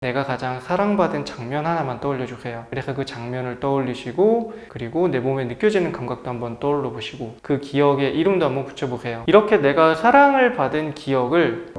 내가 가장 사랑받은 장면 하나만 떠올려주세요. 그래서 그 장면을 떠올리시고, 그리고 내 몸에 느껴지는 감각도 한번 떠올려 보시고, 그 기억에 이름도 한번 붙여보세요. 이렇게 내가 사랑을 받은 기억을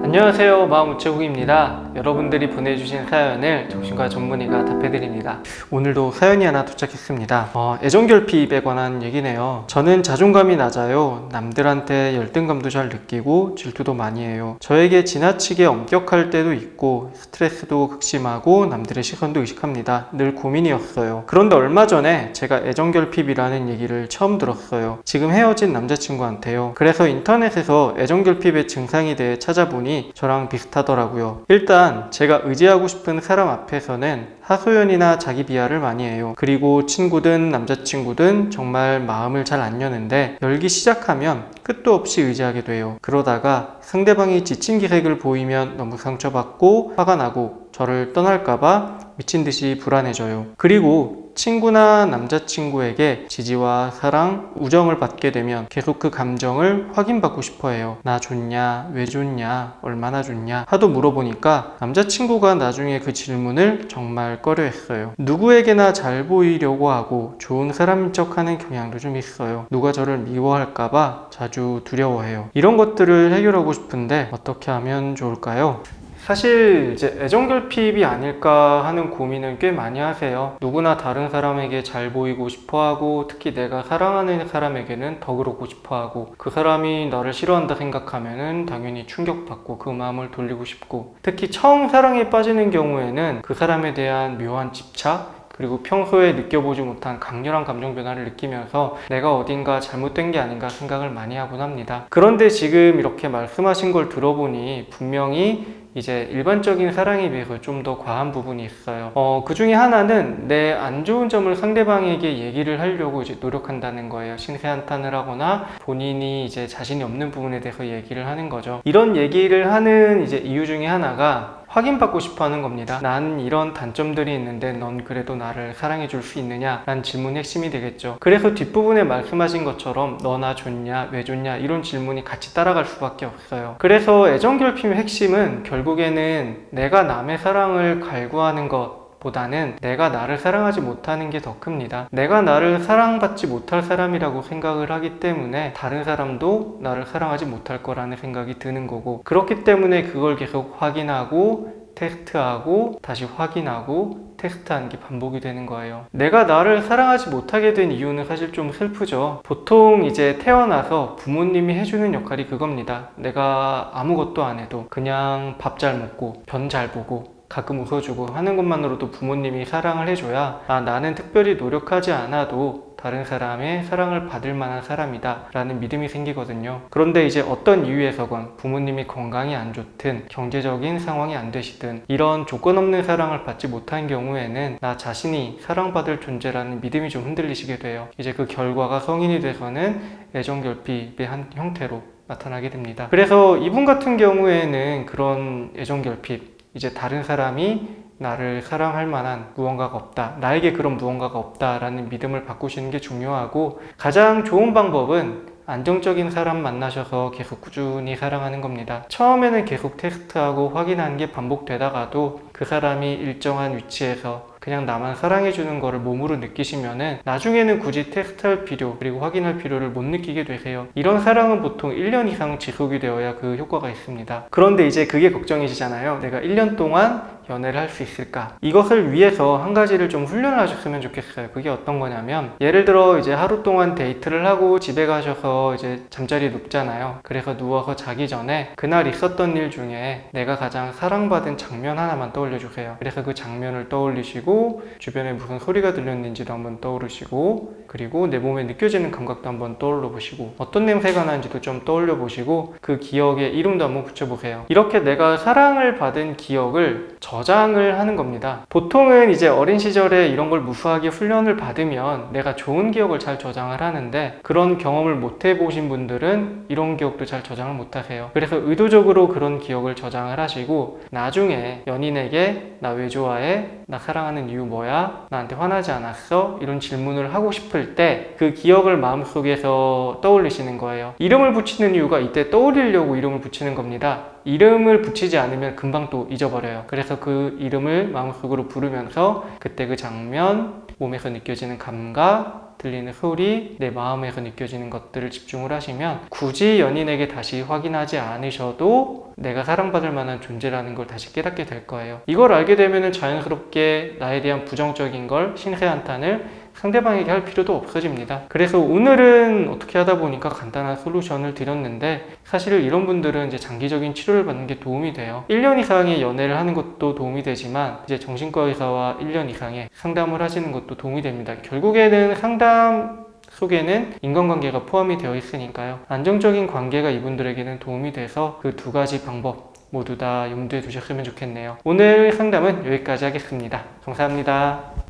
안녕하세요, 마음우체국입니다. 여러분들이 보내주신 사연을 정신과 전문의가 답해드립니다. 오늘도 사연이 하나 도착했습니다. 애정결핍에 관한 얘기네요. 저는 자존감이 낮아요. 남들한테 열등감도 잘 느끼고 질투도 많이 해요. 저에게 지나치게 엄격할 때도 있고 스트레스도 극심하고 남들의 시선도 의식합니다. 늘 고민이었어요. 그런데 얼마 전에 제가 애정결핍이라는 얘기를 처음 들었어요. 지금 헤어진 남자친구한테요. 그래서 인터넷에서 애정결핍의 증상에 대해 찾아보니 저랑 비슷하더라고요. 일단 제가 의지하고 싶은 사람 앞에서는 하소연이나 자기 비하를 많이 해요. 그리고 친구든 남자친구든 정말 마음을 잘 안 여는데 열기 시작하면 끝도 없이 의지하게 돼요. 그러다가 상대방이 지친 기색을 보이면 너무 상처받고 화가 나고 저를 떠날까봐 미친듯이 불안해져요. 그리고 친구나 남자친구에게 지지와 사랑, 우정을 받게 되면 계속 그 감정을 확인받고 싶어 해요. 나 좋냐? 왜 좋냐? 얼마나 좋냐? 하도 물어보니까 남자친구가 나중에 그 질문을 정말 꺼려했어요. 누구에게나 잘 보이려고 하고 좋은 사람인 척하는 경향도 좀 있어요. 누가 저를 미워할까봐 자주 두려워해요. 이런 것들을 해결하고 싶은데 어떻게 하면 좋을까요? 사실 이제 애정결핍이 아닐까 하는 고민을 꽤 많이 하세요. 누구나 다른 사람에게 잘 보이고 싶어하고 특히 내가 사랑하는 사람에게는 더 그러고 싶어하고 그 사람이 나를 싫어한다 생각하면은 당연히 충격받고 그 마음을 돌리고 싶고 특히 처음 사랑에 빠지는 경우에는 그 사람에 대한 묘한 집착 그리고 평소에 느껴보지 못한 강렬한 감정 변화를 느끼면서 내가 어딘가 잘못된 게 아닌가 생각을 많이 하곤 합니다. 그런데 지금 이렇게 말씀하신 걸 들어보니 분명히 이제 일반적인 사랑에 비해서 좀 더 과한 부분이 있어요. 그 중에 하나는 내 안 좋은 점을 상대방에게 얘기를 하려고 이제 노력한다는 거예요. 신세한탄을 하거나 본인이 이제 자신이 없는 부분에 대해서 얘기를 하는 거죠. 이런 얘기를 하는 이제 이유 중에 하나가 확인받고 싶어 하는 겁니다. 난 이런 단점들이 있는데 넌 그래도 나를 사랑해 줄 수 있느냐? 라는 질문이 핵심이 되겠죠. 그래서 뒷부분에 말씀하신 것처럼 너나 좋냐? 왜 좋냐? 이런 질문이 같이 따라갈 수밖에 없어요. 그래서 애정결핍의 핵심은 결국에는 내가 남의 사랑을 갈구하는 것 보다는 내가 나를 사랑하지 못하는 게 더 큽니다. 내가 나를 사랑받지 못할 사람이라고 생각을 하기 때문에 다른 사람도 나를 사랑하지 못할 거라는 생각이 드는 거고 그렇기 때문에 그걸 계속 확인하고 테스트하고 다시 확인하고 테스트하는 게 반복이 되는 거예요. 내가 나를 사랑하지 못하게 된 이유는 사실 좀 슬프죠. 보통 이제 태어나서 부모님이 해주는 역할이 그겁니다. 내가 아무것도 안 해도 그냥 밥 잘 먹고 변 잘 보고 가끔 웃어주고 하는 것만으로도 부모님이 사랑을 해줘야 나는 특별히 노력하지 않아도 다른 사람의 사랑을 받을 만한 사람이다 라는 믿음이 생기거든요. 그런데 이제 어떤 이유에서건 부모님이 건강이 안 좋든 경제적인 상황이 안 되시든 이런 조건 없는 사랑을 받지 못한 경우에는 나 자신이 사랑받을 존재라는 믿음이 좀 흔들리시게 돼요. 이제 그 결과가 성인이 돼서는 애정결핍의 한 형태로 나타나게 됩니다. 그래서 이분 같은 경우에는 그런 애정결핍 이제 다른 사람이 나를 사랑할 만한 무언가가 없다. 나에게 그런 무언가가 없다라는 믿음을 바꾸시는 게 중요하고 가장 좋은 방법은 안정적인 사람 만나셔서 계속 꾸준히 사랑하는 겁니다. 처음에는 계속 테스트하고 확인하는 게 반복되다가도 그 사람이 일정한 위치에서 그냥 나만 사랑해주는 거를 몸으로 느끼시면은 나중에는 굳이 테스트할 필요 그리고 확인할 필요를 못 느끼게 되세요. 이런 사랑은 보통 1년 이상 지속이 되어야 그 효과가 있습니다. 그런데 이제 그게 걱정이시잖아요. 내가 1년 동안 연애를 할 수 있을까? 이것을 위해서 한 가지를 좀 훈련을 하셨으면 좋겠어요. 그게 어떤 거냐면 예를 들어 이제 하루 동안 데이트를 하고 집에 가셔서 이제 잠자리에 눕잖아요. 그래서 누워서 자기 전에 그날 있었던 일 중에 내가 가장 사랑받은 장면 하나만 떠올려주세요. 그래서 그 장면을 떠올리시고 주변에 무슨 소리가 들렸는지도 한번 떠오르시고 그리고 내 몸에 느껴지는 감각도 한번 떠올려 보시고 어떤 냄새가 나는지도 좀 떠올려 보시고 그 기억에 이름도 한번 붙여보세요. 이렇게 내가 사랑을 받은 기억을 저장을 하는 겁니다. 보통은 이제 어린 시절에 이런 걸 무수하게 훈련을 받으면 내가 좋은 기억을 잘 저장을 하는데 그런 경험을 못 해보신 분들은 이런 기억도 잘 저장을 못 하세요. 그래서 의도적으로 그런 기억을 저장을 하시고 나중에 연인에게 나 왜 좋아해? 나 사랑하는 이유 뭐야? 나한테 화나지 않았어? 이런 질문을 하고 싶을 때 그 기억을 마음속에서 떠올리시는 거예요. 이름을 붙이는 이유가 이때 떠올리려고 이름을 붙이는 겁니다. 이름을 붙이지 않으면 금방 또 잊어버려요. 그래서 그 이름을 마음속으로 부르면서 그때 그 장면, 몸에서 느껴지는 감각, 들리는 소리, 내 마음에서 느껴지는 것들을 집중을 하시면 굳이 연인에게 다시 확인하지 않으셔도 내가 사랑받을 만한 존재라는 걸 다시 깨닫게 될 거예요. 이걸 알게 되면 자연스럽게 나에 대한 부정적인 걸, 신세한탄을 상대방에게 할 필요도 없어집니다. 그래서 오늘은 어떻게 하다 보니까 간단한 솔루션을 드렸는데, 사실 이런 분들은 이제 장기적인 치료를 받는 게 도움이 돼요. 1년 이상의 연애를 하는 것도 도움이 되지만 이제 정신과 의사와 1년 이상의 상담을 하시는 것도 도움이 됩니다. 결국에는 상담 속에는 인간관계가 포함이 되어 있으니까요. 안정적인 관계가 이분들에게는 도움이 돼서 그 두 가지 방법 모두 다 염두에 두셨으면 좋겠네요. 오늘 상담은 여기까지 하겠습니다. 감사합니다.